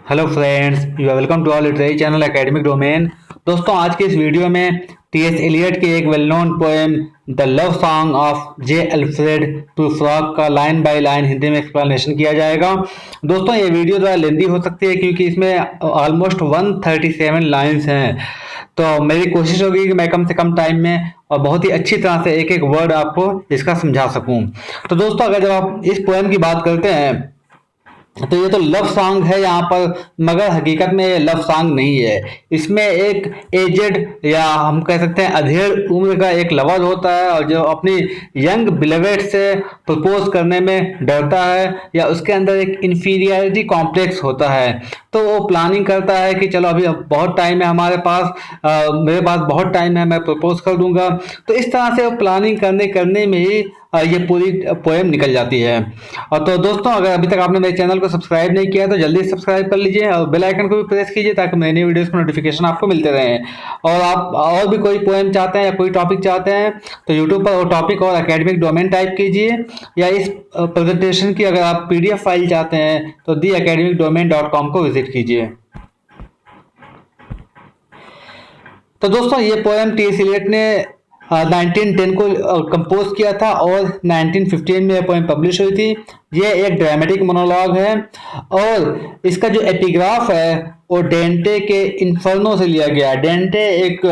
Hello friends, you are welcome to all literary channel academic domain. दोस्तों, आज के इस वीडियो में टी.एस. एलियट की एक well known poem the love song of J. Alfred Prufrock का line by line Hindi में explanation किया जाएगा। दोस्तों, ये वीडियो ज़रा लेंदी हो सकती है क्योंकि इसमें ऑलमोस्ट 137 लाइन्स हैं। तो मेरी कोशिश होगी कि मैं कम से कम टाइम में और बहुत ही अच्छी तरह से एक एक वर्ड आपको इसका समझा सकूं। तो दोस्तों, अगर जब आप इस पोएम की बात करते हैं तो ये तो लव सॉन्ग है यहाँ पर, मगर हकीकत में ये लव सॉन्ग नहीं है। इसमें एक एजेड या हम कह सकते हैं अधेड़ उम्र का एक लवर होता है और जो अपनी यंग बिलवेड से प्रपोज करने में डरता है या उसके अंदर एक इंफीरियरिटी कॉम्प्लेक्स होता है। तो वो प्लानिंग करता है कि चलो अभी बहुत टाइम है हमारे पास, मेरे पास बहुत टाइम है, मैं प्रपोज कर दूंगा। तो इस तरह से वो प्लानिंग करने करने में ही ये पूरी पोएम निकल जाती है। और तो दोस्तों, अगर अभी तक आपने मेरे चैनल को सब्सक्राइब नहीं किया तो जल्दी सब्सक्राइब कर लीजिए और बेल आइकन को भी प्रेस कीजिए ताकि नई नई वीडियोस के नोटिफिकेशन आपको मिलते रहें। और आप और भी कोई पोएम चाहते हैं या कोई टॉपिक चाहते हैं तो यूट्यूब पर वो टॉपिक और एकेडमिक डोमेन टाइप कीजिए, या इस प्रेजेंटेशन की अगर आप पीडीएफ फाइल चाहते हैं तो theacademicdomain.com को विजिट कीजिए। तो दोस्तों, ये पोएम टी.एस. एलियट ने 1910 को कंपोज किया था और 1915 में यह पोएम पब्लिश हुई थी। ये एक ड्रामेटिक मोनोलॉग है और इसका जो एपिग्राफ है वो डेंटे के इन्फर्नो से लिया गया है। डेंटे एक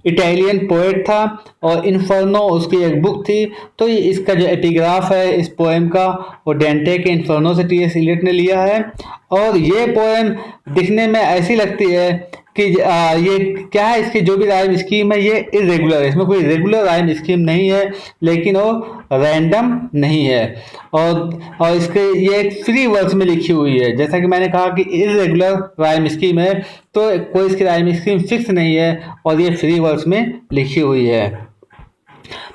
इटालियन पोएट था और इन्फर्नो उसकी एक बुक थी। तो ये इसका जो एपिग्राफ है इस पोएम का वो डेंटे के इन्फर्नो से टी.एस. एलियट ने लिया है। और ये पोएम दिखने में ऐसी लगती है कि ये क्या है, इसकी जो भी राइम स्कीम है ये इरेगुलर है, इसमें कोई रेगुलर राइम स्कीम नहीं है, लेकिन वो रैंडम नहीं है। और इसके ये एक फ्री वर्स में लिखी हुई है। जैसा कि मैंने कहा कि इरेगुलर राइम स्कीम है, तो कोई इसकी राइम स्कीम फिक्स नहीं है और ये फ्री वर्स में लिखी हुई है।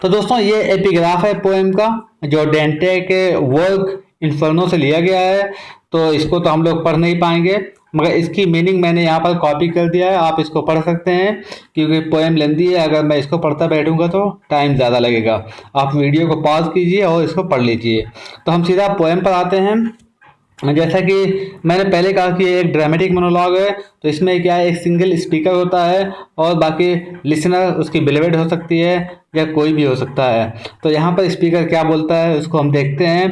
तो दोस्तों, ये एपिग्राफ है पोएम का जो डेंटे के वर्क इन्फर्नो से लिया गया है। तो इसको तो हम लोग पढ़ नहीं पाएंगे, मगर इसकी मीनिंग मैंने यहाँ पर कॉपी कर दिया है, आप इसको पढ़ सकते हैं क्योंकि पोएम लेंदी है। अगर मैं इसको पढ़ता बैठूंगा तो टाइम ज़्यादा लगेगा। आप वीडियो को पॉज कीजिए और इसको पढ़ लीजिए। तो हम सीधा पोएम पर आते हैं। जैसा कि मैंने पहले कहा कि एक ड्रामेटिक मोनोलॉग है, तो इसमें क्या है, एक सिंगल स्पीकर होता है और बाकी लिसनर उसकी बिलवेड हो सकती है या कोई भी हो सकता है। तो यहाँ पर स्पीकर क्या बोलता है उसको हम देखते हैं।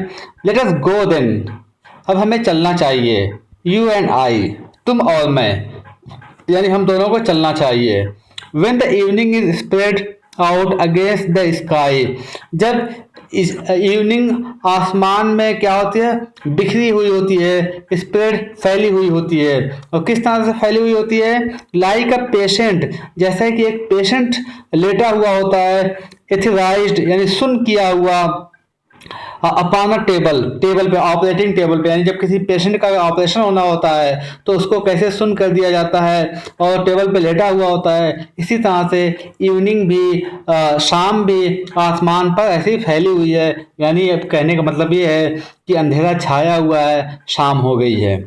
लेट अस गो देन, अब हमें चलना चाहिए। यू एंड आई, तुम और मैं, यानी हम दोनों को चलना चाहिए। When the evening is spread out against the sky, जब इस इवनिंग आसमान में क्या होती है, बिखरी हुई होती है, स्प्रेड फैली हुई होती है। और किस तरह से फैली हुई होती है, लाइक अ पेशेंट, जैसे कि एक पेशेंट लेटा हुआ होता है, एथराइज्ड यानी सुन किया हुआ, अपॉन अ टेबल, टेबल पे, ऑपरेटिंग टेबल पे, यानी जब किसी पेशेंट का ऑपरेशन होना होता है तो उसको कैसे सुन कर दिया जाता है और टेबल पे लेटा हुआ होता है। इसी तरह से इवनिंग भी, शाम भी आसमान पर ऐसी फैली हुई है, यानी अब कहने का मतलब ये है कि अंधेरा छाया हुआ है, शाम हो गई है।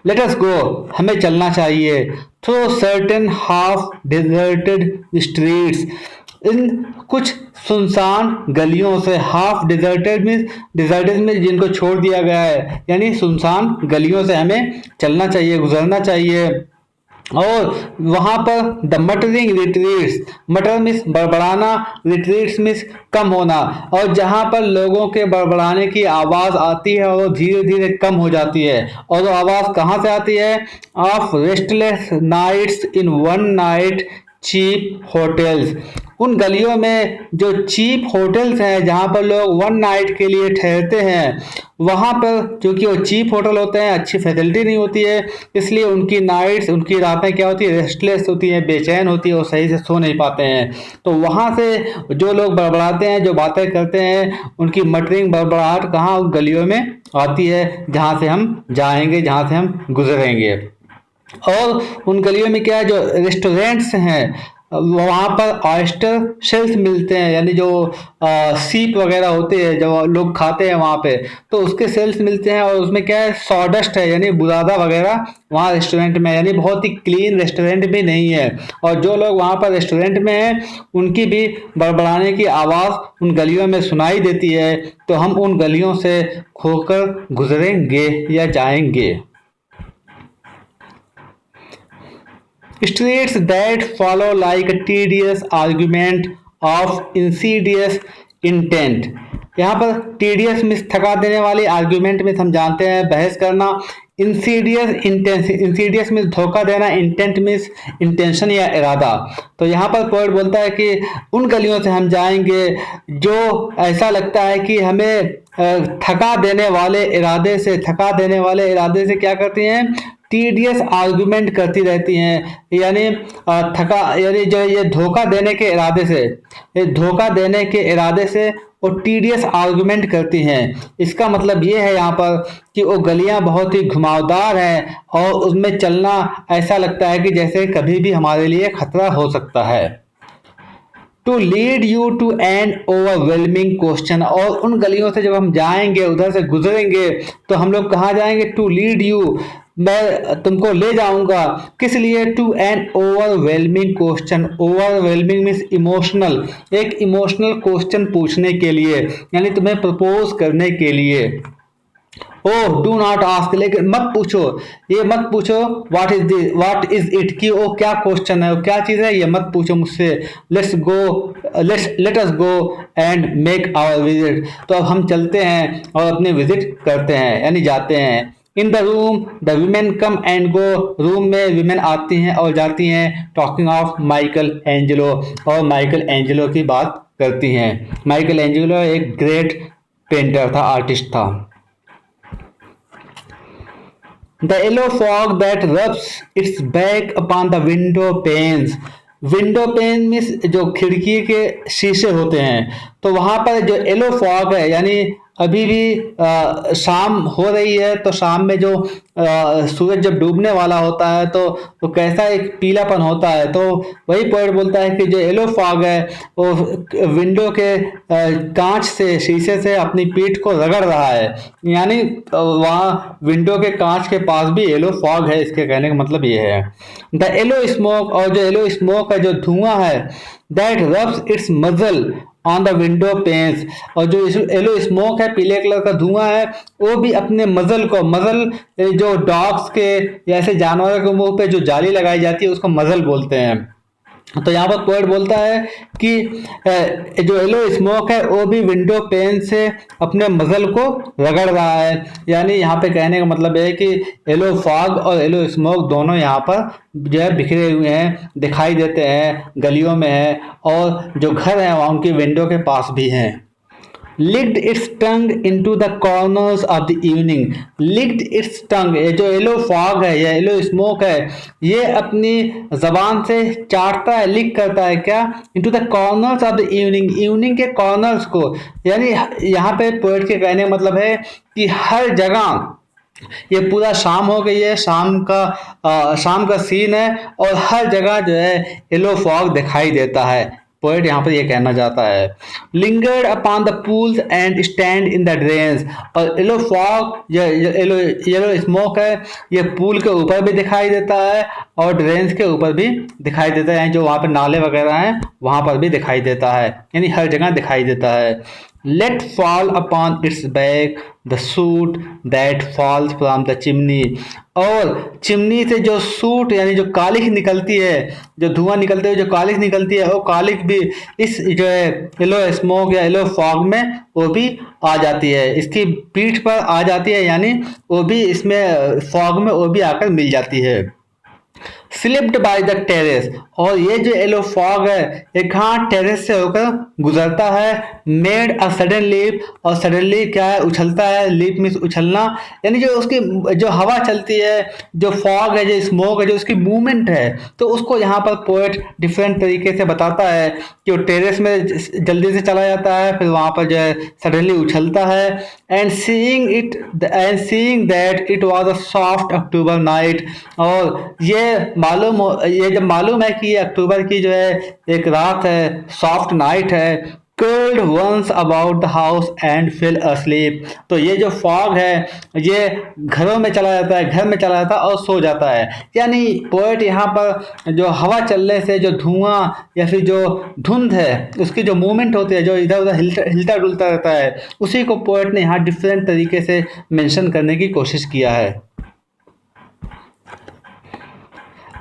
लेट अस गो, हमें चलना चाहिए। Through certain half deserted streets, इन कुछ सुनसान गलियों से। हाफ डिजर्टेड में जिनको छोड़ दिया गया है, यानी सुनसान गलियों से हमें चलना चाहिए, गुजरना चाहिए। और वहां पर द मटरिंग रिट्रीट्स, मटर मीन्स बड़बड़ाना, रिट्रीट्स मीन्स कम होना, और जहां पर लोगों के बड़बड़ाने की आवाज आती है और धीरे धीरे कम हो जाती है। और वो आवाज कहां से आती है, of restless nights in one night cheap hotels, उन गलियों में जो चीप होटल्स हैं जहां पर लोग वन नाइट के लिए ठहरते हैं, वहां पर क्योंकि वो चीप होटल होते हैं, अच्छी फैसिलिटी नहीं होती है, इसलिए उनकी नाइट्स, उनकी रातें क्या होती है, रेस्टलेस होती हैं, बेचैन होती है, वो सही से सो नहीं पाते हैं। तो वहां से जो लोग बड़बड़ाते हैं, जो बातें करते हैं, उनकी मटरिंग बड़बड़ाहट कहाँ, उन गलियों में आती है जहां से हम जाएंगे, जहां से हम गुजरेंगे। और उन गलियों में क्या है, जो रेस्टोरेंट्स हैं वहाँ पर ऑयस्टर शेल्स मिलते हैं, यानी जो सीप वगैरह होते हैं जो लोग खाते हैं वहाँ पे, तो उसके सेल्स मिलते हैं। और उसमें क्या है, सॉडस्ट है, यानी बुरादा वगैरह वहाँ रेस्टोरेंट में, यानी बहुत ही क्लीन रेस्टोरेंट भी नहीं है। और जो लोग वहाँ पर रेस्टोरेंट में हैं उनकी भी बड़बड़ाने की आवाज़ उन गलियों में सुनाई देती है। तो हम उन गलियों से होकर गुजरेंगे या जाएंगे। Streets that follow like a tedious argument of insidious intent. यहाँ पर tedious मीन्स थका देने वाली, argument में हम जानते हैं बहस करना, इंसीडियस मीन्स धोखा देना, इंटेंट मीन्स इंटेंशन या इरादा। तो यहाँ पर पोएट बोलता है कि उन गलियों से हम जाएंगे जो ऐसा लगता है कि हमें थका देने वाले इरादे से क्या करती हैं, टीडियस आर्गुमेंट करती रहती हैं, यानी यानी जो ये धोखा देने के इरादे से वो टीडियस आर्गुमेंट करती हैं। इसका मतलब ये है यहाँ पर कि वो गलियां बहुत ही घुमावदार हैं और उसमें चलना ऐसा लगता है कि जैसे कभी भी हमारे लिए खतरा हो सकता है। To lead you to an overwhelming question, और उन गलियों से जब हम जाएंगे, उधर से गुजरेंगे, तो हम लोग कहाँ जाएंगे, टू लीड यू, मैं तुमको ले जाऊंगा, किस लिए, to an overwhelming question. Overwhelming means emotional, एक इमोशनल क्वेश्चन पूछने के लिए, यानी तुम्हें प्रपोज करने के लिए। ओह डू नॉट आस्क, लेकिन मत पूछो, ये मत पूछो व्हाट इज इट, कि वो क्या क्वेश्चन है, वो क्या चीज है, ये मत पूछो मुझसे। Let us go and make our visit, तो अब हम चलते हैं और अपने विजिट करते हैं, यानी जाते हैं। In the room the women come and go, room में वीमेन आती हैं और जाती हैं। टॉकिंग ऑफ माइकल एंजेलो, और माइकल एंजेलो की बात करती हैं। माइकल एंजेलो एक ग्रेट पेंटर था, आर्टिस्ट था। The yellow fog that rubs its back upon the window panes. Window pane means जो खिड़की के शीशे होते हैं, तो वहां पर जो येलो फॉग है, यानी अभी भी शाम हो रही है, तो शाम में जो सूरज जब डूबने वाला होता है तो कैसा एक पीलापन होता है, तो वही पोएट बोलता है कि जो येलो फॉग है वो विंडो के कांच से, शीशे से अपनी पीठ को रगड़ रहा है, यानी वहाँ विंडो के कांच के पास भी येलो फॉग है। इसके कहने का मतलब ये है। द येलो स्मोक, और जो येलो स्मोक है, जो धुआं है, दैट रब्स इट्स मजल ऑन द विंडो पेन्स, और जो येलो स्मोक है, पीले कलर का धुआं है, वो भी अपने मजल को, मजल जो डॉग्स के या ऐसे जानवरों के मुंह पे जो जाली लगाई जाती है उसको मजल बोलते हैं। तो यहाँ पर पोएट बोलता है कि जो येलो स्मोक है वो भी विंडो पेन से अपने मजल को रगड़ रहा है, यानी यहाँ पे कहने का मतलब है कि येलो फॉग और येलो स्मोक दोनों यहाँ पर जो है बिखरे हुए हैं, दिखाई देते हैं, गलियों में है, और जो घर हैं वहाँ उनकी विंडो के पास भी हैं। licked its tongue into the corners of the evening. licked its tongue, ये जो येलो फॉग है या येलो स्मोक है, ये अपनी जबान से चाटता है, लिक करता है क्या, into the corners of the evening, evening के कॉर्नर्स को, यानी यहाँ पे पोएट के कहने का मतलब है कि हर जगह, ये पूरा शाम हो गई है, शाम का सीन है, और हर जगह जो है येलो फॉग दिखाई देता है। पोएट यहाँ पर ये कहना चाहता है। Lingered upon the pools and stand in the drains, और येलो फॉग, येलो स्मोक है, ये पूल के ऊपर भी दिखाई देता है और ड्रेन्स के ऊपर भी दिखाई देता है, जो वहाँ पर नाले वगैरह हैं वहाँ पर भी दिखाई देता है, यानी हर जगह दिखाई देता है। Let fall upon its back the soot that falls from the chimney, और चिमनी से जो सूट यानी जो कालिख निकलती है, जो धुआं निकलते हुए जो कालिख निकलती है, वो कालिख भी इस जो है येलो स्मोक या येलो फॉग में वो भी आ जाती है, इसकी पीठ पर आ जाती है, यानी वो भी इसमें फॉग में वो भी आकर मिल जाती है। स्लिप्ड बाय द टेरेस, और ये जो येलो फॉग है ये कहाँ टेरेस से होकर गुजरता है। मेड अ सडन लीप, और सडनली क्या है, उछलता है, लीप मीन्स उछलना, यानी जो उसकी जो हवा चलती है, जो फॉग है, जो स्मोक है, जो उसकी मूवमेंट है, तो उसको यहाँ पर पोएट डिफरेंट तरीके से बताता है कि वो टेरेस में जल्दी से चला जाता है, फिर वहाँ पर जो है सडनली उछलता है। And seeing that it was a soft October night, और ये जब मालूम है कि ये अक्टूबर की जो है एक रात है, सॉफ्ट नाइट है, curled once about the house and fell asleep, तो ये जो फॉग है ये घरों में चला जाता है, घर में चला जाता है और सो जाता है, यानी पोएट यहाँ पर जो हवा चलने से जो धुआं या फिर जो धुंध है उसकी जो मूवमेंट होती है, जो इधर उधर हिलता डुलता रहता है, उसी को पोएट ने यहाँ डिफरेंट तरीके से मेंशन करने की कोशिश किया है।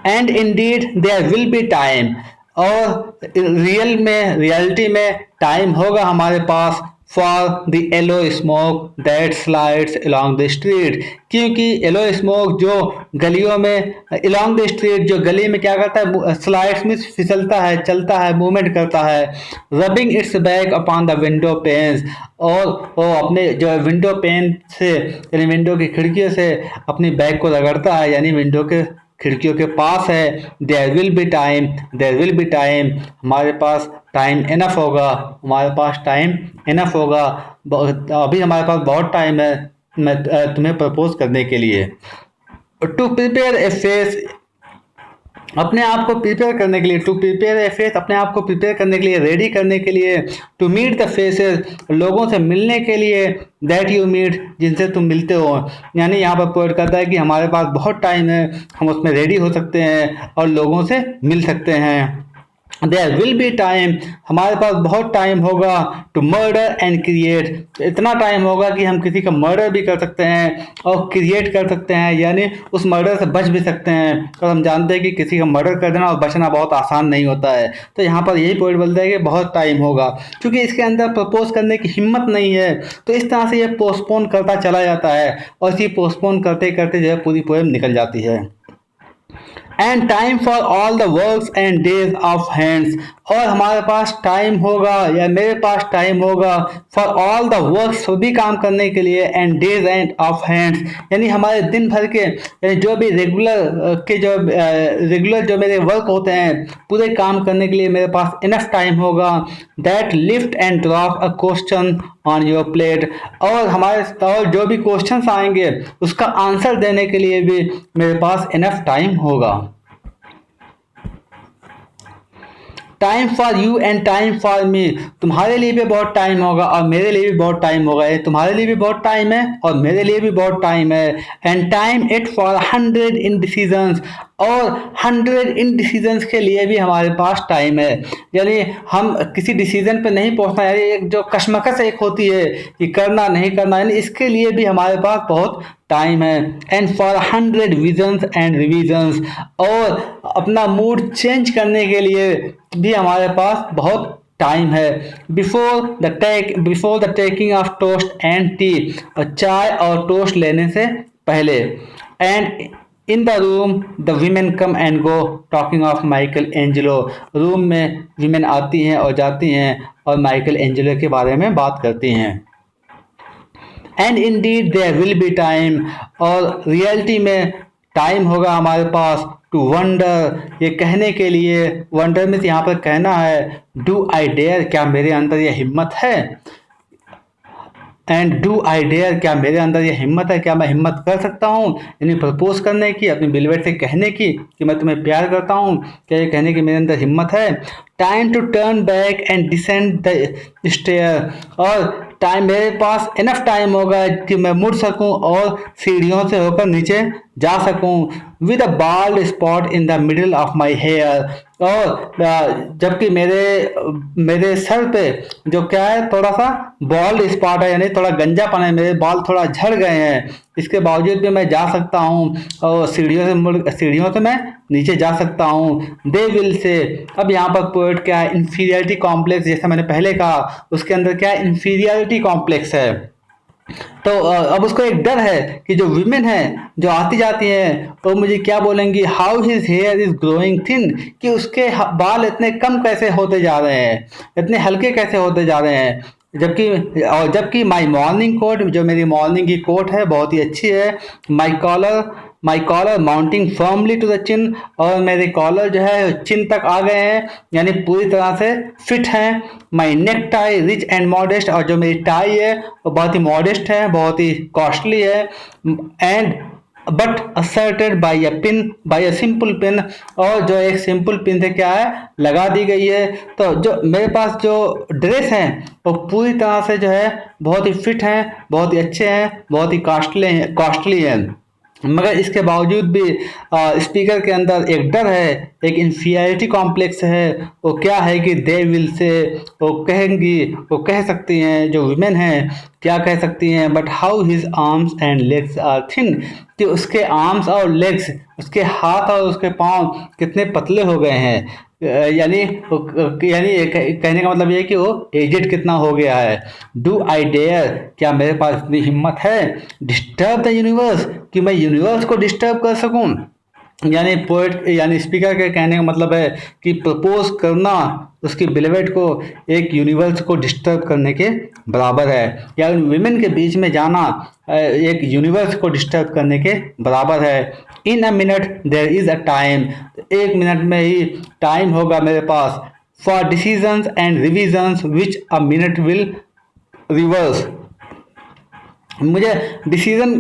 And indeed there will be time, और रियलिटी में टाइम होगा हमारे पास for the yellow smoke that slides along the street, क्योंकि येलो स्मोक जो गलियों में अलोंग द स्ट्रीट, जो गली में क्या करता है, स्लाइड्स में फिसलता है, चलता है, मूवमेंट करता है, rubbing it's back upon the window panes, और वो अपने जो विंडो पेन से यानी विंडो की खिड़कियों से अपनी बैक को रगड़ता है, यानी विंडो के खिड़कियों के पास है। There will be time, there will be time, हमारे पास टाइम इनफ होगा, हमारे पास टाइम इनफ होगा, अभी हमारे पास बहुत टाइम है मैं तुम्हें प्रपोज करने के लिए। टू प्रिपेयर ए फेस, अपने आप को प्रिपेयर करने के लिए, टू प्रिपेयर ए फेस, अपने आप को प्रिपेयर करने के लिए, रेडी करने के लिए, टू मीट द फेसेस, लोगों से मिलने के लिए, दैट यू मीट, जिनसे तुम मिलते हो, यानी यहाँ पर पोएट कहता है कि हमारे पास बहुत टाइम है, हम उसमें रेडी हो सकते हैं और लोगों से मिल सकते हैं। देयर विल बी टाइम, हमारे पास बहुत टाइम होगा, टू मर्डर एंड क्रिएट, इतना टाइम होगा कि हम किसी का मर्डर भी कर सकते हैं और क्रिएट कर सकते हैं, यानी उस मर्डर से बच भी सकते हैं, और हम जानते हैं कि किसी का मर्डर कर देना और बचना बहुत आसान नहीं होता है। तो यहाँ पर यही पॉइंट बोलता है कि बहुत टाइम होगा, क्योंकि इसके अंदर प्रपोज करने की हिम्मत नहीं है, तो इस तरह से ये पोस्टपोन करता चला जाता है, और इसी पोस्टपोन करते करते जो है पूरी पोएम निकल जाती है। And time for all the works and days of hands, और हमारे पास टाइम होगा या मेरे पास टाइम होगा फॉर ऑल द वर्क्स, सभी काम करने के लिए, and days end of hands, यानी हमारे दिन भर के, यानी जो भी रेगुलर जो मेरे वर्क होते हैं, पूरे काम करने के लिए मेरे पास इनफ टाइम होगा। That lift and drop a question on your plate, और हमारे और जो भी क्वेश्चंस आएंगे उसका आंसर देने के लिए भी मेरे पास इनफ टाइम होगा। Time for you and time for me, तुम्हारे लिए भी बहुत टाइम होगा और मेरे लिए भी बहुत टाइम होगा, ये तुम्हारे लिए भी बहुत टाइम है और मेरे लिए भी बहुत टाइम है। एंड टाइम इट फॉर 100 इनडिसीजंस, और 100 इनडिसीजंस के लिए भी हमारे पास टाइम है, यानी हम किसी डिसीजन पे नहीं पहुंचना, यानी एक जो कश्मकश एक होती है कि करना नहीं करना, यानी इसके लिए भी हमारे पास बहुत टाइम है। And for 100 visions and revisions, और अपना मूड चेंज करने के लिए भी हमारे पास बहुत टाइम है। Before the taking of toast and T, और चाय और टोस्ट लेने से पहले। And in the room the women come and go talking of Michael Angelo, room में वीमेन आती हैं और जाती हैं और माइकल एंजेलो के बारे में बात करती हैं। And indeed there will be time, और रियलिटी में टाइम होगा हमारे पास, टू वंडर, ये कहने के लिए, वंडर में यहाँ पर कहना है, डू आई डेयर, क्या मेरे अंदर ये हिम्मत है, एंड डू आई डेयर, क्या मेरे अंदर ये हिम्मत है, क्या मैं हिम्मत कर सकता हूँ यानी प्रपोज करने की, अपनी बिलवेट से कहने की कि मैं तुम्हें प्यार करता हूँ, क्या ये कहने की मेरे अंदर हिम्मत है। Time to turn back and descend the stair, और टाइम मेरे पास इनफ टाइम होगा कि मैं मुड़ सकूं और सीढ़ियों से होकर नीचे जा सकूं। With a bald spot in the middle of my hair, और जबकि मेरे सर पे जो क्या है, थोड़ा सा बॉल्ड स्पॉट है, यानी थोड़ा गंजापन है, मेरे बाल थोड़ा झड़ गए हैं, इसके बावजूद भी मैं जा सकता हूँ और सीढ़ियों से मैं नीचे जा सकता हूँ। दे विल से, अब यहाँ पर पोएट क्या है, इंफीरियरिटी कॉम्प्लेक्स, जैसा मैंने पहले कहा उसके अंदर क्या है, इंफीरियरिटी कॉम्प्लेक्स है। तो अब उसको एक डर है कि जो वीमेन है जो आती जाती हैं तो मुझे क्या बोलेंगी, how his here is growing thin, कि उसके बाल इतने कम कैसे होते जा रहे हैं, इतने हल्के कैसे होते जा रहे हैं। जबकि माई मॉर्निंग कोट, जो मेरी मॉर्निंग की कोट है बहुत ही अच्छी है। My collar mounting firmly to the chin, और मेरे कॉलर जो है चिन तक आ गए हैं, यानी पूरी तरह से फिट हैं। My neck tie rich and modest, और जो मेरी टाई है वो बहुत ही मॉडेस्ट है, बहुत ही कॉस्टली है। And but asserted by a simple pin, और जो एक सिंपल पिन से क्या है लगा दी गई है। तो जो मेरे पास जो ड्रेस हैं वो पूरी तरह से जो है बहुत ही फिट हैं, बहुत ही अच्छे हैं, बहुत ही कॉस्टली हैं। मगर इसके बावजूद भी स्पीकर के अंदर एक डर है, एक इंफीरियरिटी कॉम्प्लेक्स है। वो क्या है कि दे विल से, वो कहेंगी, वो कह सकती हैं, जो वुमेन हैं क्या कह सकती हैं, but how his arms and legs are thin, कि उसके आर्म्स और लेग्स, उसके हाथ और उसके पाँव कितने पतले हो गए हैं। यानी कहने का मतलब ये है कि वो एजेड कितना हो गया है। डू आई डेयर, क्या मेरे पास इतनी हिम्मत है, डिस्टर्ब द यूनिवर्स, कि मैं यूनिवर्स को डिस्टर्ब कर सकूं। यानी पोएट यानी स्पीकर के कहने का मतलब है कि प्रपोज करना उसकी बिलीवेड को एक यूनिवर्स को डिस्टर्ब करने के बराबर है, या उन विमेन के बीच में जाना एक यूनिवर्स को डिस्टर्ब करने के बराबर है। In a minute there is a time, एक मिनट में ही टाइम होगा मेरे पास, for decisions and revisions which a minute will reverse, मुझे डिसीजन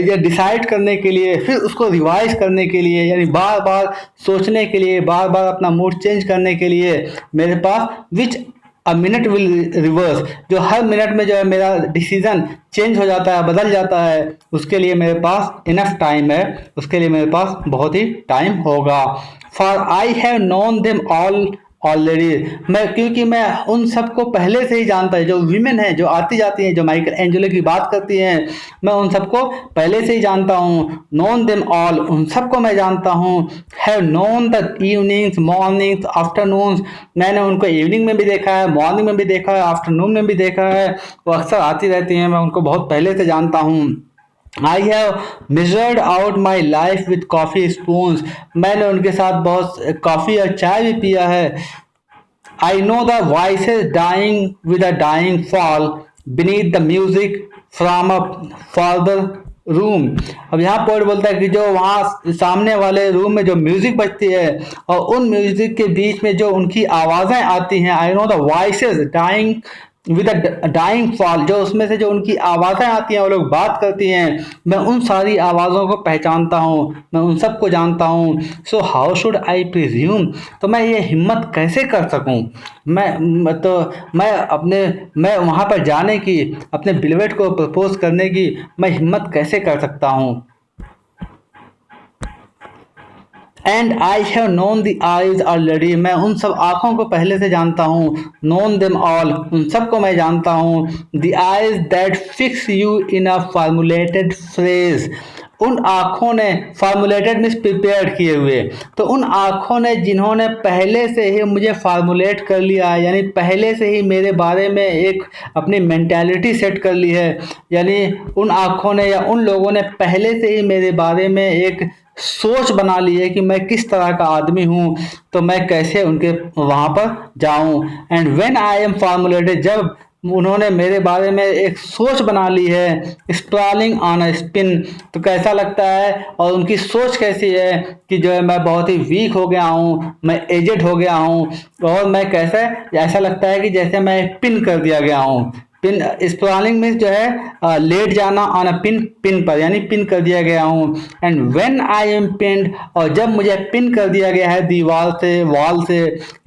या डिसाइड करने के लिए, फिर उसको रिवाइज करने के लिए, यानी बार बार सोचने के लिए, बार बार अपना मूड चेंज करने के लिए मेरे पास विच अ मिनट विल रिवर्स, जो हर मिनट में जो है मेरा डिसीजन चेंज हो जाता है, बदल जाता है, उसके लिए मेरे पास इनफ टाइम है, उसके लिए मेरे पास बहुत ही टाइम होगा। For I have known them all already, मैं क्योंकि मैं उन सबको पहले से ही जानता है, जो वीमेन है जो आती जाती हैं, जो माइकल एंजेलो की बात करती हैं, मैं उन सबको पहले से ही जानता हूँ। नोन देम ऑल, उन सबको मैं जानता हूँ। Have known the evenings mornings afternoons, मैंने उनको इवनिंग में भी देखा है, मॉर्निंग में भी देखा है, आफ्टरनून में भी देखा है, वो अक्सर आती रहती हैं, मैं उनको बहुत पहले से जानता हूँ। I have measured out my life with coffee spoons, मैंने उनके साथ बहुत कॉफ़ी और चाय भी पिया है। I know the voices dying with a dying fall beneath the music from a farther room, अब यहाँ पोइट बोलता है कि जो वहाँ सामने वाले रूम में जो म्यूजिक बजती है और उन म्यूजिक के बीच में जो उनकी आवाज़ें आती हैं, I know the voices dying with a dying fall, जो उसमें से जो उनकी आवाज़ें आती हैं, वो लोग बात करती हैं, मैं उन सारी आवाज़ों को पहचानता हूँ, मैं उन सबको जानता हूँ। So how should I presume, तो मैं ये हिम्मत कैसे कर सकूँ, तो मैं वहाँ पर जाने की, अपने बिलवेट को प्रपोज करने की मैं हिम्मत कैसे कर सकता हूँ। And I have known the eyes already, मैं उन सब आँखों को पहले से जानता हूँ। नोन देम ऑल, उन सबको मैं जानता हूँ। The eyes that fix you in a formulated phrase, उन आँखों ने, फार्मूलेटेड मीन्स प्रिपेयर किए हुए, तो उन आँखों ने जिन्होंने पहले से ही मुझे फार्मूलेट कर लिया है, यानी पहले से ही मेरे बारे में एक अपनी मेंटालिटी सेट कर ली है, यानी उन आँखों ने या उन लोगों ने पहले से ही मेरे बारे में एक सोच बना ली है कि मैं किस तरह का आदमी हूँ, तो मैं कैसे उनके वहाँ पर जाऊँ। And when I am formulated, जब उन्होंने मेरे बारे में एक सोच बना ली है, स्प्रॉलिंग ऑन अ स्पिन, तो कैसा लगता है, और उनकी सोच कैसी है कि जो है मैं बहुत ही वीक हो गया हूँ, मैं एजेड हो गया हूँ, और मैं कैसे, ऐसा लगता है कि जैसे मैं पिन कर दिया गया हूँ। पिन, स्प्रॉलिंग में जो है लेट जाना ऑन अ पिन, पिन पर, यानी पिन कर दिया गया हूँ। And when I am pinned, और जब मुझे पिन कर दिया गया है दीवार से, वॉल से,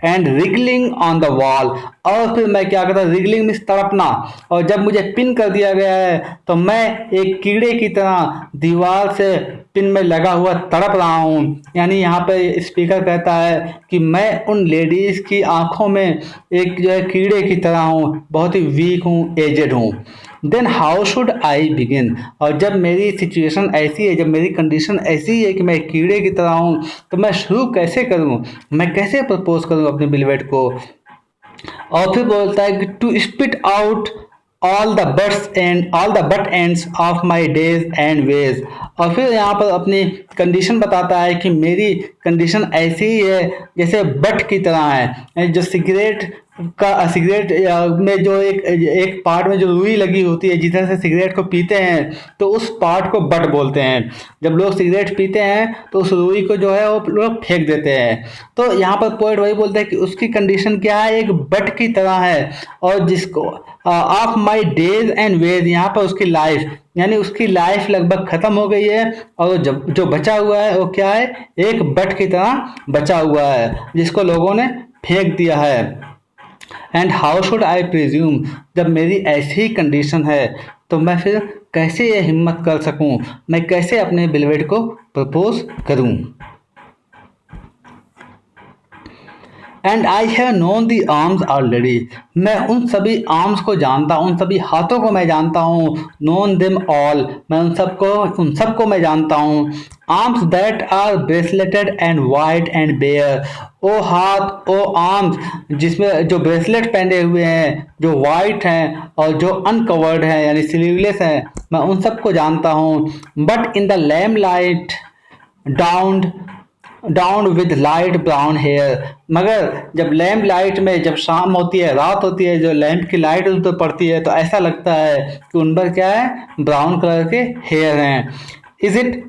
and wriggling on the wall, और फिर मैं क्या करता, रिगलिंग मीन्स तड़पना, और जब मुझे पिन कर दिया गया है तो मैं एक कीड़े की तरह दीवार से पिन में लगा हुआ तड़प रहा हूँ। यानी यहाँ पे स्पीकर कहता है कि मैं उन लेडीज की आंखों में एक जो है कीड़े की तरह हूँ, बहुत ही वीक हूँ, एजेड हूँ। Then how should I begin, और जब मेरी सिचुएशन ऐसी है, जब मेरी कंडीशन ऐसी है कि मैं एक कीड़े की तरह हूँ, तो मैं शुरू कैसे करूँ, मैं कैसे प्रपोज करूँ अपने बिलवेट को। और फिर बोलता है कि to spit out all the butt ends of my days and ways, और फिर यहाँ पर अपनी कंडीशन बताता है कि मेरी कंडीशन ऐसी ही है जैसे बट की तरह है, जो सिगरेट का, सिगरेट में जो एक एक पार्ट में जो रुई लगी होती है, जिस तरह से सिगरेट को पीते हैं तो उस पार्ट को बट बोलते हैं। जब लोग सिगरेट पीते हैं तो उस रुई को जो है वो लोग फेंक देते हैं। तो यहाँ पर पोइट वही बोलते हैं कि उसकी कंडीशन क्या है, एक बट की तरह है, और जिसको of my days and ways, यहाँ पर उसकी लाइफ, यानी उसकी लाइफ लगभग खत्म हो गई है, और जब जो बचा हुआ है वो क्या है, एक बट की तरह बचा हुआ है जिसको लोगों ने फेंक दिया है। And how should I presume, जब मेरी ऐसी ही कंडीशन है तो मैं फिर कैसे ये हिम्मत कर सकूं, मैं कैसे अपने बिलवेड को प्रपोज करूं। And I have known the arms already, मैं उन सभी आर्म्स को जानता हूँ, उन सभी हाथों को मैं जानता हूँ। नोन दिम ऑल, मैं उन सबको मैं जानता हूँ। Arms that are braceleted and white and bare, ओ हाथ ओ आर्म्स जिसमें जो ब्रेसलेट पहने हुए हैं, जो वाइट हैं और जो अनकवर्ड हैं यानी स्लीवलेस हैं, मैं उन सबको जानता हूँ। But in the lamp light down down with light brown hair, मगर जब लैम्प लाइट में जब शाम होती है, रात होती है, जो लैम्प की लाइट उन पर पड़ती है तो ऐसा लगता है कि उन पर क्या है, ब्राउन कलर के हेयर हैं। Is it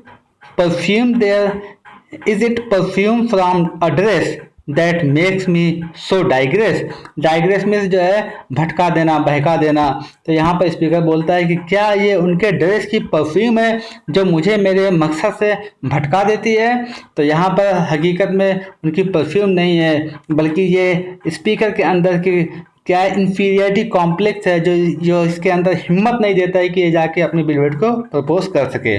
perfume there, is it perfume from a dress that makes me so digress, digress में जो है भटका देना, बहका देना। तो यहाँ पर स्पीकर बोलता है कि क्या ये उनके ड्रेस की परफ्यूम है जो मुझे मेरे मकसद से भटका देती है। तो यहाँ पर हकीकत में उनकी परफ्यूम नहीं है, बल्कि ये स्पीकर के अंदर की क्या इन्फीरियरिटी कॉम्प्लेक्स है जो जो इसके अंदर हिम्मत नहीं देता है कि ये जाके अपनी बिलवेट को प्रपोज कर सके।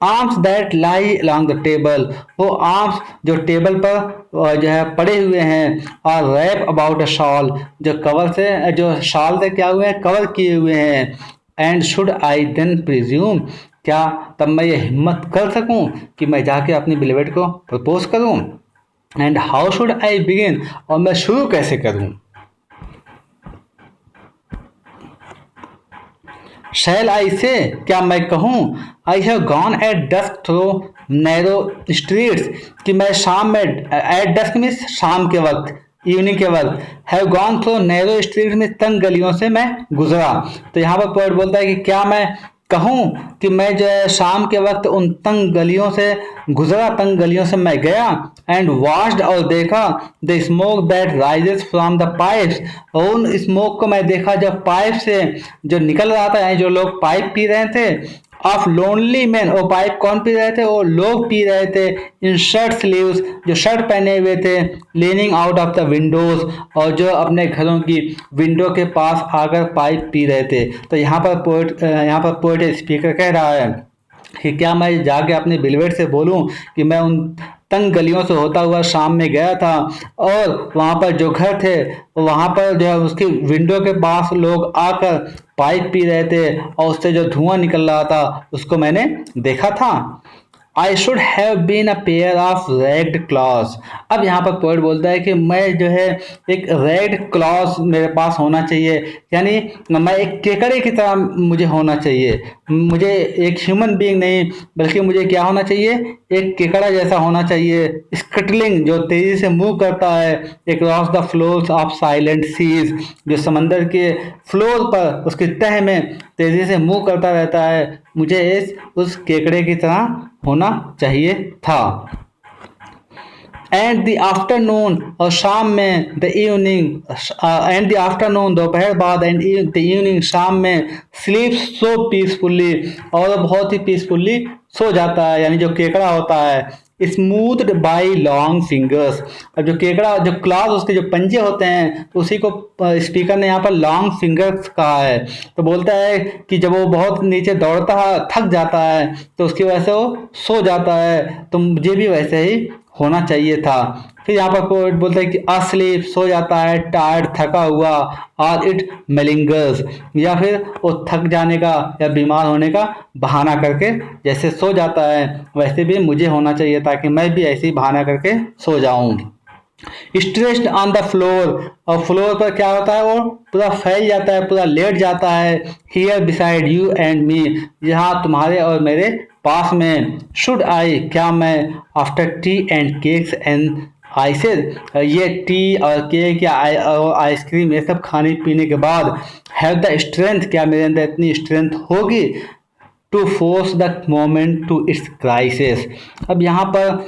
Arms that lie along the table, वो आर्म्स जो टेबल पर जो है पड़े हुए हैं। और रैप अबाउट अ शॉल, जो कवर से जो शाल से क्या हुए हैं, कवर किए हुए हैं। And should I then presume, क्या तब मैं ये हिम्मत कर सकूं कि मैं जाके अपनी बिलवेट को प्रपोज करूं। And how should I begin, और मैं शुरू कैसे करूं। शैल आई से, क्या मैं कहूँ, I have gone at dusk through narrow streets, कि मैं शाम में, एट डस्क मीन्स शाम के वक्त, इवनिंग के वक्त, have gone through narrow street में तंग गलियों से मैं गुजरा। तो यहाँ पर पोएट बोलता है कि क्या मैं कहूँ कि मैं जो है शाम के वक्त उन तंग गलियों से गुजरा, तंग गलियों से मैं गया। एंड वॉच्ड, और देखा, the smoke that rises from the pipes, और उन स्मोक को मैं देखा जो पाइप से जो निकल रहा था, यानी जो लोग पाइप पी रहे थे। ऑफ लोनली मैन, वो पाइप कौन पी रहे थे, वो लोग पी रहे थे। इन शर्ट स्लीव्स, जो शर्ट पहने हुए थे। Leaning out of the Windows, और जो अपने घरों की विंडो के पास आकर पाइप पी रहे थे। तो यहाँ पर पोएट स्पीकर कह रहा है कि क्या मैं जाके अपने बिलवेट से बोलूं कि मैं उन तंग गलियों से होता हुआ शाम में गया था, और वहाँ पर जो घर थे वहाँ पर जो है उसकी विंडो के पास लोग आकर पाइप पी रहे थे और उससे जो धुआं निकल रहा था उसको मैंने देखा था। I should have been a pair of red claws, अब यहाँ पर पोएट बोलता है कि मैं जो है एक रेड क्लॉज मेरे पास होना चाहिए, यानी मैं एक केकड़े की तरह मुझे होना चाहिए। मुझे एक ह्यूमन बीइंग नहीं, बल्कि मुझे क्या होना चाहिए, एक केकड़ा जैसा होना चाहिए। स्कटलिंग, जो तेजी से मूव करता है across the floors of silent seas, जो समंदर के फ्लोर पर उसकी तह में तेजी से मूव करता रहता है। मुझे उस केकड़े की तरह होना चाहिए था। एंड द आफ्टरनून, और शाम में, the evening, and the afternoon दोपहर बाद, एंड द इवनिंग शाम में, स्लीप सो पीसफुल्ली, और बहुत ही पीसफुल्ली सो जाता है, यानी जो केकड़ा होता है। स्मूथड बाई लॉन्ग फिंगर्स, अब जो केकड़ा जो क्लॉज उसके जो पंजे होते हैं तो उसी को स्पीकर ने यहाँ पर लॉन्ग फिंगर्स कहा है। तो बोलता है कि जब वो बहुत नीचे दौड़ता है, थक जाता है, तो उसकी वजह से वो सो जाता है, तो मुझे भी वैसे ही होना चाहिए था। फिर यहाँ पर पोएट बोलता है कि अस्लीप, सो जाता है, टायर्ड, थका हुआ, और इट मेलिंगर्स, या फिर वो थक जाने का या बीमार होने का बहाना करके जैसे सो जाता है, वैसे भी मुझे होना चाहिए था कि मैं भी ऐसे ही बहाना करके सो जाऊं। स्ट्रेच्ड ऑन द फ्लोर, और फ्लोर पर क्या होता है, वो पूरा फैल जाता है, पूरा लेट जाता है। हियर बिसाइड यू एंड मी, यहाँ तुम्हारे और मेरे पास में। शुड आई, क्या मैं, after tea and cakes and ices, ये टी और केक या आइसक्रीम ये सब खाने पीने के बाद, हैव द स्ट्रेंथ, क्या मेरे अंदर इतनी स्ट्रेंथ होगी, to force the moment to its crisis. अब यहाँ पर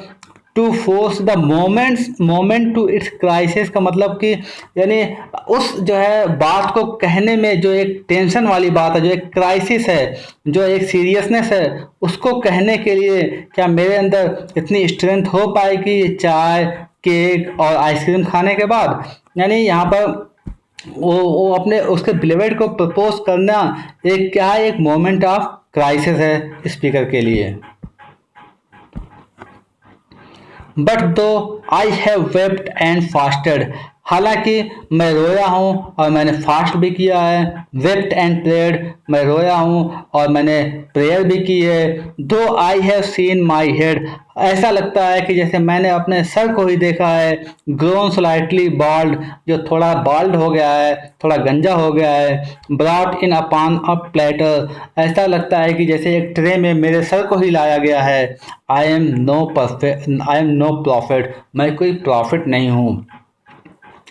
to force the moment to its crisis का मतलब कि यानी उस जो है बात को कहने में जो एक टेंशन वाली बात है, जो एक क्राइसिस है, जो एक सीरियसनेस है, उसको कहने के लिए क्या मेरे अंदर इतनी स्ट्रेंथ हो पाएगी चाय, केक और आइसक्रीम खाने के बाद। यानी यहाँ पर वो अपने उसके बिलवेड को प्रपोज करना एक क्या है, एक मोमेंट ऑफ क्राइसिस है स्पीकर के लिए। But though I have wept and fasted, हालांकि मैं रोया हूँ और मैंने फास्ट भी किया है। वेप्ट एंड प्रेयर्ड, मैं रोया हूँ और मैंने प्रेयर भी की है। दो I have seen my head, ऐसा लगता है कि जैसे मैंने अपने सर को ही देखा है। ग्रोन स्लाइटली बाल्ड, जो थोड़ा बाल्ड हो गया है, थोड़ा गंजा हो गया है। Brought in upon a platter, ऐसा लगता है कि जैसे एक ट्रे में मेरे सर को ही लाया गया है। आई एम नो प्रॉफिट, मैं कोई प्रॉफिट नहीं हूँ।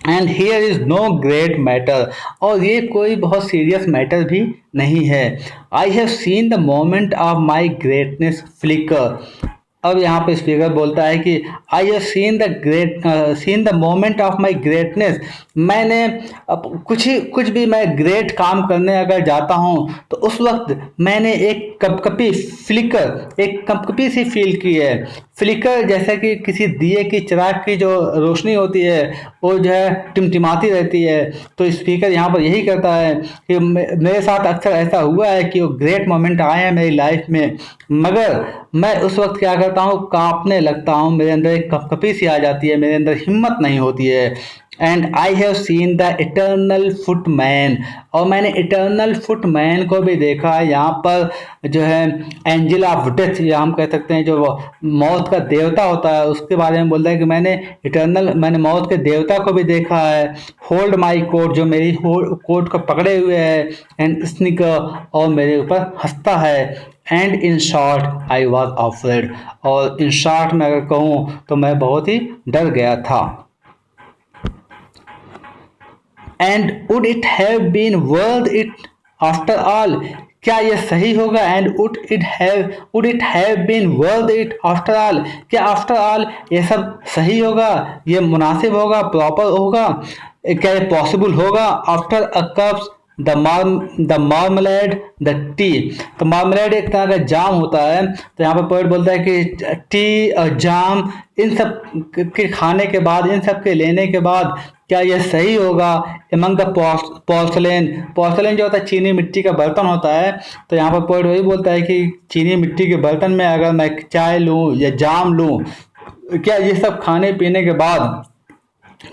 And here is no great matter, और ये कोई बहुत सीरियस मैटर भी नहीं है। I have seen the moment of my greatness flicker, अब यहाँ पे स्पीकर बोलता है कि I have seen the moment of my greatness, मैंने अब कुछ भी मैं ग्रेट काम करने अगर जाता हूँ तो उस वक्त मैंने एक कपकपी फ्लिकर, एक कपकपी सी फील की है। फ्लिकर जैसे कि किसी दिए की चिराग की जो रोशनी होती है वो जो है टिमटिमाती रहती है। तो स्पीकर यहाँ पर यही करता है कि मेरे साथ अक्सर ऐसा हुआ है कि वो ग्रेट मोमेंट आए हैं मेरी लाइफ में, मगर मैं उस वक्त क्या करता हूँ, कांपने लगता हूँ, मेरे अंदर एक कपकपी सी आ जाती है, मेरे अंदर हिम्मत नहीं होती है। And I have seen the eternal footman, और मैंने इटर्नल फुटमैन को भी देखा है। यहाँ पर जो है एंजल ऑफ डेथ, या हम कह सकते हैं जो मौत का देवता होता है, उसके बारे में बोलता है कि मैंने मौत के देवता को भी देखा है। होल्ड माई कोट, जो मेरी कोट को पकड़े हुए है। एंड स्निकर, और मेरे ऊपर हंसता है। And in short I was afraid, और इन शॉर्ट में अगर कहूँ तो मैं बहुत ही डर गया था। And would it have been worth it after all, क्या यह सही होगा। And would it have been worth it after all, क्या आफ्टर ऑल ये सब सही होगा, ये मुनासिब होगा, प्रॉपर होगा, क्या ये पॉसिबल होगा। After a cups the marmalade the T, तो मार्मलेड एक तरह का जाम होता है। तो यहाँ पर पोएट बोलता है कि टी और जाम, इन सब के खाने के बाद, इन सब के लेने के बाद क्या यह सही होगा। एमंग द पोर्सलेन, पोर्सलेन जो होता है चीनी मिट्टी का बर्तन होता है। तो यहाँ पर पोएट वही बोलता है कि चीनी मिट्टी के बर्तन में अगर मैं चाय लूँ या जाम लूँ, क्या ये सब खाने पीने के बाद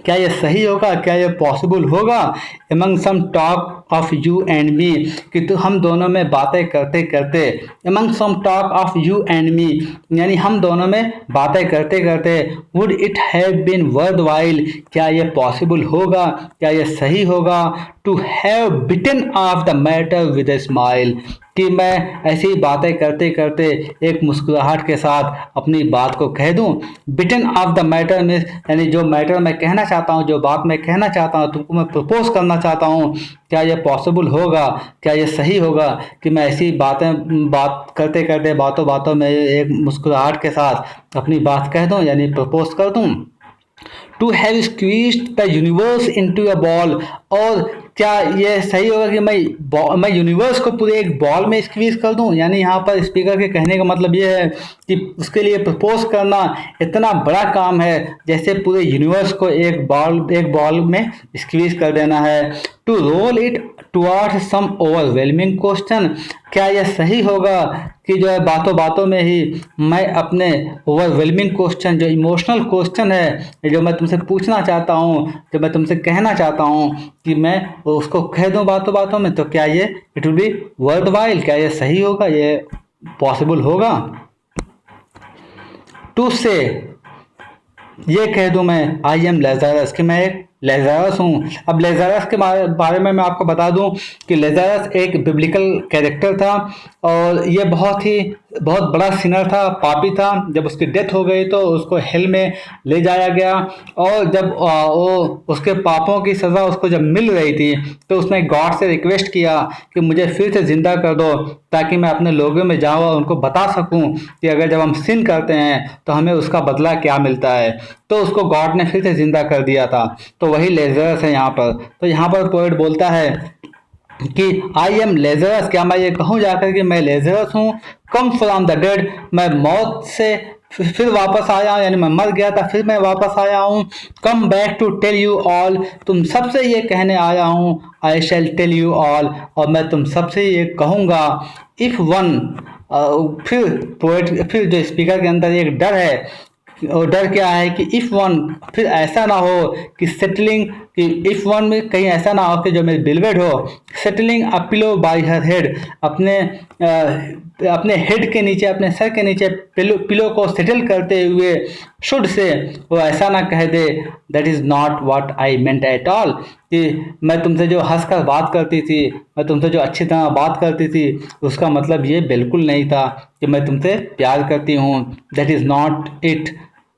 क्या ये सही होगा, क्या ये पॉसिबल होगा। Among some talk of you and me, कि तो हम दोनों में बातें करते करते, among some talk of you and me, यानी हम दोनों में बातें करते करते, would it have been worth while, क्या ये पॉसिबल होगा, क्या ये सही होगा। To have bitten off the matter with a smile, कि मैं ऐसी बातें करते करते एक मुस्कुराहट के साथ अपनी बात को कह दूं। बिटन ऑफ द मैटर में, यानी जो मैटर मैं कहना चाहता हूं, जो बात मैं कहना चाहता हूं, तुमको मैं प्रपोज करना चाहता हूं, क्या ये पॉसिबल होगा, क्या ये सही होगा कि मैं ऐसी बात करते करते बातों बातों में एक मुस्कुराहट के साथ अपनी बात कह दूं, यानी प्रपोज कर दूं। To have squeezed the universe into a ball, और क्या ये सही होगा कि मैं यूनिवर्स को पूरे एक बॉल में स्क्वीज कर दूं। यानी यहाँ पर स्पीकर के कहने का मतलब ये है कि उसके लिए प्रपोज करना इतना बड़ा काम है जैसे पूरे यूनिवर्स को एक बॉल में स्क्वीज कर देना है। To roll it towards some overwhelming question, क्या यह सही होगा कि जो है बातों बातों में ही मैं अपने ओवरवेलमिंग क्वेश्चन, जो इमोशनल क्वेश्चन है, जो मैं तुमसे पूछना चाहता हूँ, जो मैं तुमसे कहना चाहता हूँ, कि मैं उसको कह दूं बातों बातों में, तो क्या ये it will be worth while, क्या ये सही होगा, ये पॉसिबल होगा। टू से, ये कह दूं मैं आई एम लेज़रस, कि मैं एक लेज़रस हूँ। अब लेज़रस के बारे में मैं आपको बता दूं कि लेज़रस एक बिब्लिकल कैरेक्टर था, और ये बहुत बड़ा सिनर था, पापी था। जब उसकी डेथ हो गई तो उसको हेल में ले जाया गया, और जब वो उसके पापों की सज़ा उसको जब मिल रही थी तो उसने गॉड से रिक्वेस्ट किया कि मुझे फिर से ज़िंदा कर दो, ताकि मैं अपने लोगों में जाऊँ और उनको बता सकूं कि अगर जब हम सिन करते हैं तो हमें उसका बदला क्या मिलता है। तो उसको गॉड ने फिर से ज़िंदा कर दिया था। तो वही लेज़रस है यहाँ पर। तो यहाँ पर पोएट बोलता है कि आई एम लेज़रस, क्या मैं ये कहूँ जाकर कि मैं लेज़रस हूँ। कम फ्रॉम द डेड, मैं मौत से फिर वापस आया, यानी मैं मर गया था, फिर मैं वापस आया हूँ। Come back to tell you all, तुम सबसे ये कहने आया हूँ। I shall tell you all, और मैं तुम सबसे ये कहूँगा। इफ़ वन, फिर पोएट, फिर जो स्पीकर के अंदर एक डर है, और डर क्या है कि इफ़ वन, फिर ऐसा ना हो कि सेटलिंग, कि इफ़ वन में कहीं ऐसा ना हो कि जो मेरी बिलवेड हो, settling a pillow bye her head, अपने हेड के नीचे, अपने सर के नीचे पिलो को सेटल करते हुए, शुड से, वो ऐसा ना कह दे, that is not what I meant at all, कि मैं तुमसे जो हंस कर बात करती थी, मैं तुमसे जो अच्छी तरह बात करती थी, उसका मतलब ये बिल्कुल नहीं था कि मैं तुमसे प्यार करती हूँ। That is not it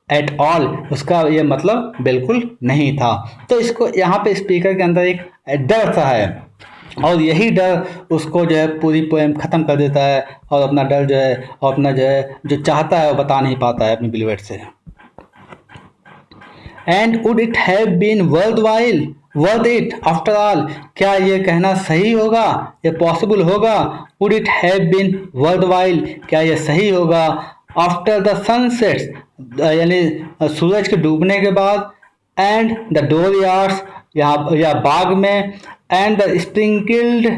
at all, उसका ये मतलब बिल्कुल नहीं था। तो इसको यहाँ पे स्पीकर के अंदर एक डर सा है, और यही डर उसको जो है पूरी पोएम ख़त्म कर देता है, और अपना डर जो है, और अपना जो है जो चाहता है वो बता नहीं पाता है अपनी बिलीवेट से। And would it have been worth it after all, क्या ये कहना सही होगा, ये पॉसिबल होगा? Would it have been worth while, क्या ये सही होगा? आफ्टर द सनसेट्स, यानी सूरज के डूबने के बाद, एंड द डोर यार्ड्स, या बाग में, एंड द स्प्रिंकल्ड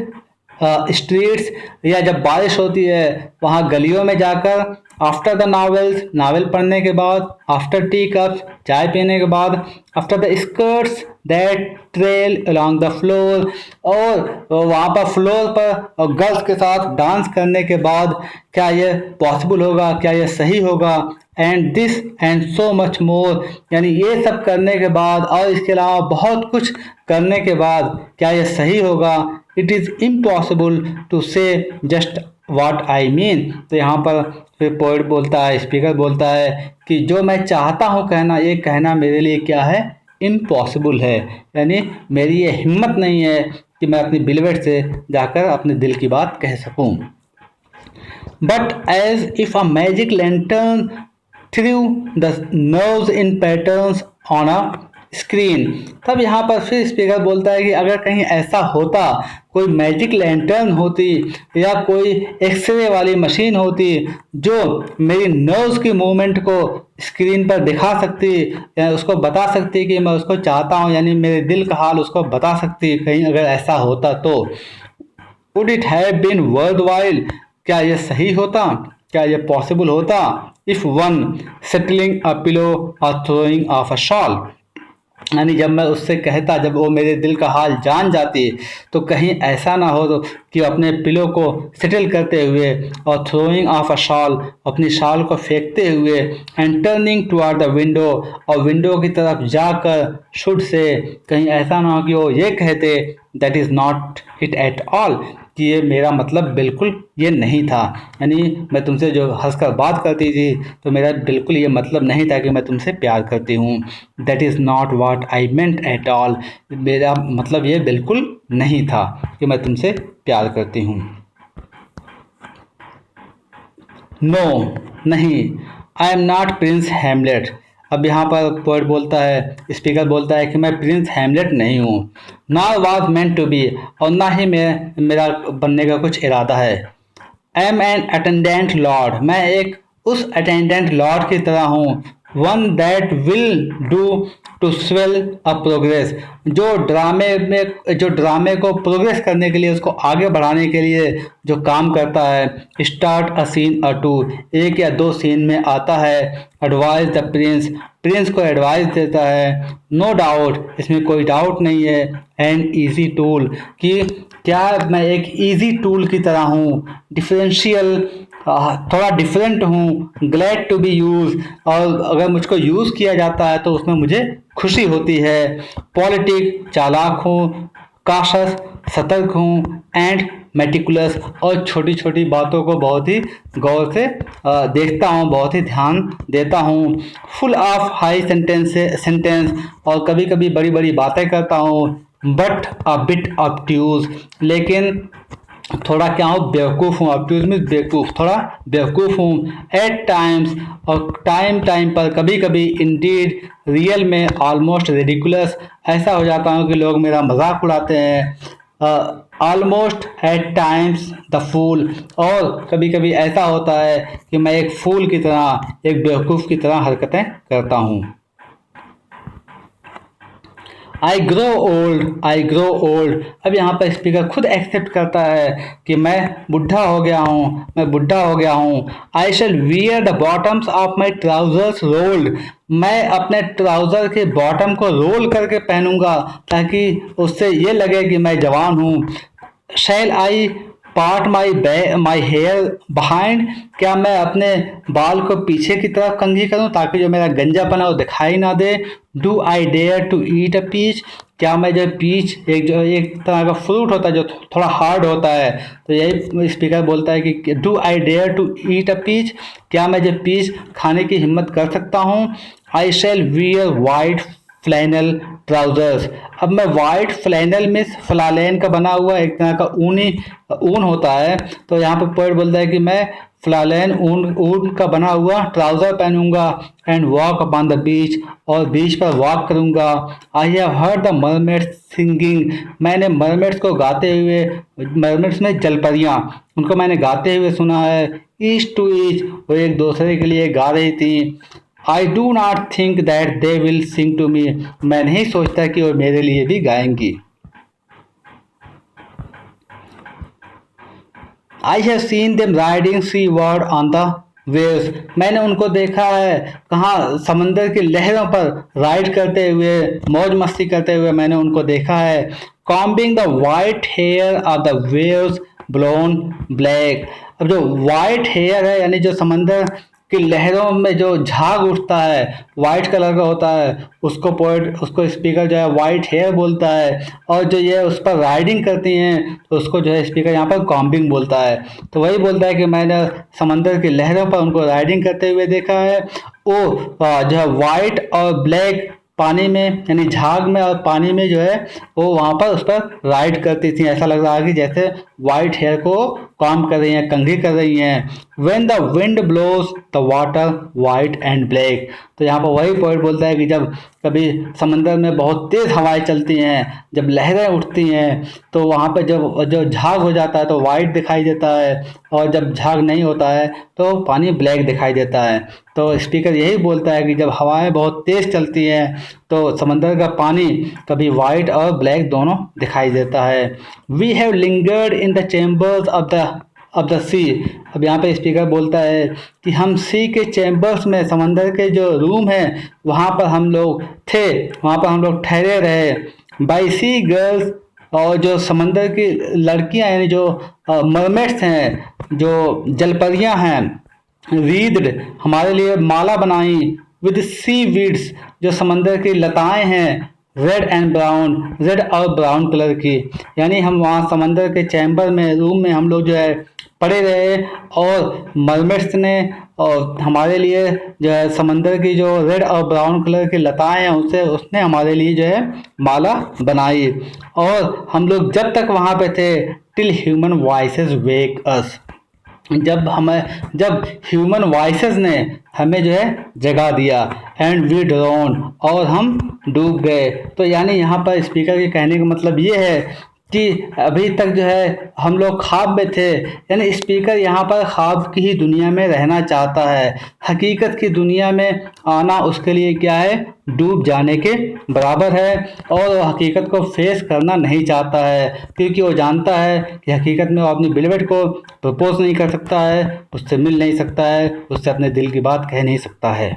स्ट्रीट्स, या जब बारिश होती है वहाँ गलियों में जाकर, आफ्टर द नावल्स, नावल पढ़ने के बाद, आफ्टर टी कप्स, चाय पीने के बाद, after the skirts that trail along the floor, और वहाँ पर फ्लोर पर गर्ल्स के साथ डांस करने के बाद, क्या ये पॉसिबल होगा, क्या ये सही होगा? And this and so much more, यानी ये सब करने के बाद और इसके अलावा बहुत कुछ करने के बाद क्या ये सही होगा? इट इज़ इम्पॉसिबल टू से जस्ट व्हाट आई मीन। तो यहाँ पर फिर पोएट बोलता है, स्पीकर बोलता है कि जो मैं चाहता हूँ कहना, ये कहना मेरे लिए क्या है? इम्पॉसिबल है, यानी मेरी ये हिम्मत नहीं है कि मैं अपनी बिलवेट से जाकर अपने दिल की बात कह सकूँ। But as if a magic lantern threw the nerves in patterns on a screen. तब यहाँ पर फिर स्पीकर बोलता है कि अगर कहीं ऐसा होता, कोई मैजिक लैंटर्न होती, या कोई एक्सरे वाली मशीन होती जो मेरी नर्व्स की मूवमेंट को स्क्रीन पर दिखा सकती, या उसको बता सकती कि मैं उसको चाहता हूँ, यानी मेरे दिल का हाल उसको बता सकती, कहीं अगर ऐसा होता तो। Would it have been worth while, क्या यह सही होता, क्या यह पॉसिबल होता? If one settling a pillow और थ्रोइंग ऑफ अ शॉल, यानी जब मैं उससे कहता, जब वो मेरे दिल का हाल जान जाती, तो कहीं ऐसा ना हो तो कि अपने पिलो को सेटल करते हुए, और थ्रोइंग ऑफ अ शॉल, अपनी शॉल को फेंकते हुए, and turning toward the window, और विंडो की तरफ जाकर, शुड से, कहीं ऐसा ना हो कि वो ये कहते, that is not it at all, कि ये मेरा मतलब बिल्कुल ये नहीं था, यानी मैं तुमसे जो हंसकर बात करती थी तो मेरा बिल्कुल ये मतलब नहीं था कि मैं तुमसे प्यार करती हूँ। That is not what I meant at all, मेरा मतलब ये बिल्कुल नहीं था कि मैं तुमसे प्यार करती हूँ। नो, नहीं, I am not Prince Hamlet. अब यहाँ पर पोएट बोलता है, स्पीकर बोलता है कि मैं प्रिंस हैमलेट नहीं हूँ। Not was meant to be, और ना ही मेरा बनने का कुछ इरादा है। एम एन अटेंडेंट लॉर्ड, मैं एक उस अटेंडेंट लॉर्ड की तरह हूँ। One that will do to swell a progress, जो ड्रामे को प्रोग्रेस करने के लिए, उसको आगे बढ़ाने के लिए जो काम करता है। Start a scene or two, एक या दो सीन में आता है। एडवाइज द प्रिंस, प्रिंस को एडवाइस देता है। नो डाउट, इसमें कोई डाउट नहीं है। एन ईजी टूल, कि क्या मैं एक ईजी टूल की तरह हूँ। डिफरेंशियल, थोड़ा डिफरेंट हूँ। ग्लैड टू बी यूज, और अगर मुझको यूज़ किया जाता है तो उसमें मुझे खुशी होती है। पॉलिटिक, चालाक हूँ। काशस, सतर्क हूँ। एंड मेटिकुलस, और छोटी छोटी बातों को बहुत ही गौर से देखता हूँ, बहुत ही ध्यान देता हूँ। फुल ऑफ हाई सेंटेंस, और कभी कभी बड़ी बड़ी बातें करता हूँ। बट अ बिट ऑब्ट्यूज, लेकिन थोड़ा क्या हूँ, बेवकूफ़ हूँ। ऑब्ट्यूज मीन्स बेवकूफ़, थोड़ा बेवकूफ़ हूँ। एट टाइम्स, और टाइम पर, कभी कभी। इंडीड, रियल में। ऑलमोस्ट रेडिकुलस, ऐसा हो जाता हूँ कि लोग मेरा मजाक उड़ाते हैं। Almost at times the fool, और कभी कभी ऐसा होता है कि मैं एक फूल की तरह, एक बेवकूफ़ की तरह हरकतें करता हूँ। I grow old. अब यहाँ पर स्पीकर खुद एक्सेप्ट करता है कि मैं बुढ़ा हो गया हूँ, मैं बुढ़ा हो गया हूँ। I shall wear the bottoms of my trousers rolled. मैं अपने ट्राउज़र के बॉटम को रोल करके पहनूंगा ताकि उससे ये लगे कि मैं जवान हूँ। Shall I part my hair behind. क्या मैं अपने बाल को पीछे की तरफ कंघी करूं ताकि जो मेरा गंजापन है वो दिखाई ना दे। Do I dare to eat a peach. क्या मैं जो पीच एक तरह का फ्रूट होता है जो थोड़ा हार्ड होता है, तो यही स्पीकर बोलता है कि do I dare to eat a peach. क्या मैं जो पीच खाने की हिम्मत कर सकता हूँ। I shall wear white flannel trousers. अब मैं वाइट फ्लैनल में फ्लालेन का बना हुआ एक तरह का ऊन होता है, तो यहाँ पर पोएट बोलता है कि मैं फ्लालेन ऊन का बना हुआ ट्राउजर पहनूंगा। And walk upon the beach, और बीच पर वॉक करूंगा। I have heard the mermaids singing. मैंने मरमेड्स को गाते हुए, मरमेड्स में जलपरियाँ, उनको मैंने गाते हुए सुना है। ईच टू ईच, वो एक दूसरे के लिए गा रही थी। I do not think that they will sing to me. मैं नहीं सोचता कि वो मेरे लिए भी गाएंगी। I have seen them riding seaward on the waves. मैंने उनको देखा है कहाँ, समंदर की लहरों पर राइड करते हुए, मौज मस्ती करते हुए मैंने उनको देखा है। Combing the white hair of the waves blown black. अब जो वाइट हेयर है, यानी जो समंदर कि लहरों में जो झाग उठता है वाइट कलर का होता है, उसको स्पीकर जो है वाइट हेयर बोलता है। और जो ये उस पर राइडिंग करती हैं तो उसको जो है स्पीकर यहाँ पर कॉम्बिंग बोलता है। तो वही बोलता है कि मैंने समंदर की लहरों पर उनको राइडिंग करते हुए देखा है। वो जो है वाइट और ब्लैक पानी में, यानी झाग में और पानी में जो है वो वहाँ पर उस पर राइड करती थी। ऐसा लग रहा है कि जैसे वाइट हेयर को काम कर रही हैं, कंघी कर रही हैं। When the wind blows the water white and black। तो यहाँ पर वही पॉइंट बोलता है कि जब कभी समंदर में बहुत तेज हवाएं चलती हैं, जब लहरें उठती हैं, तो वहाँ पे जब जो झाग हो जाता है तो वाइट दिखाई देता है, और जब झाग नहीं होता है तो पानी ब्लैक दिखाई देता है। तो स्पीकर यही बोलता है कि जब हवाएं बहुत तेज चलती हैं तो समंदर का पानी कभी वाइट और ब्लैक दोनों दिखाई देता है। We have lingered in the chambers of the sea. अब यहाँ पे स्पीकर बोलता है कि हम सी के चैम्बर्स में, समंदर के जो रूम हैं वहाँ पर हम लोग थे, वहाँ पर हम लोग ठहरे रहे। बाई सी गर्ल्स, और जो समंदर की लड़कियाँ यानी जो मरमेड्स हैं, जो जलपरियाँ हैं, रीद्ड, हमारे लिए माला बनाई। विद सी वीड्स, जो समंदर की लताएं हैं, रेड एंड ब्राउन, रेड और ब्राउन कलर की। यानी हम वहाँ समंदर के चैम्बर में, रूम में हम लोग जो है पड़े रहे, और मरमेड्स ने और हमारे लिए जो है समंदर की जो रेड और ब्राउन कलर की लताएं हैं उसने हमारे लिए जो है माला बनाई। और हम लोग जब तक वहाँ पे थे, टिल ह्यूमन वॉइसेस वेक अस, जब ह्यूमन वॉइसेस ने हमें जो है जगा दिया। एंड वी ड्रोन, और हम डूब गए। तो यानी यहाँ पर स्पीकर के कहने का मतलब ये है कि अभी तक जो है हम लोग ख्वाब में थे, यानी स्पीकर यहाँ पर ख्वाब की ही दुनिया में रहना चाहता है। हकीकत की दुनिया में आना उसके लिए क्या है, डूब जाने के बराबर है। और वो हकीकत को फेस करना नहीं चाहता है, क्योंकि वो जानता है कि हकीकत में वो अपनी बिलवेट को प्रपोज नहीं कर सकता है, उससे मिल नहीं सकता है, उससे अपने दिल की बात कह नहीं सकता है।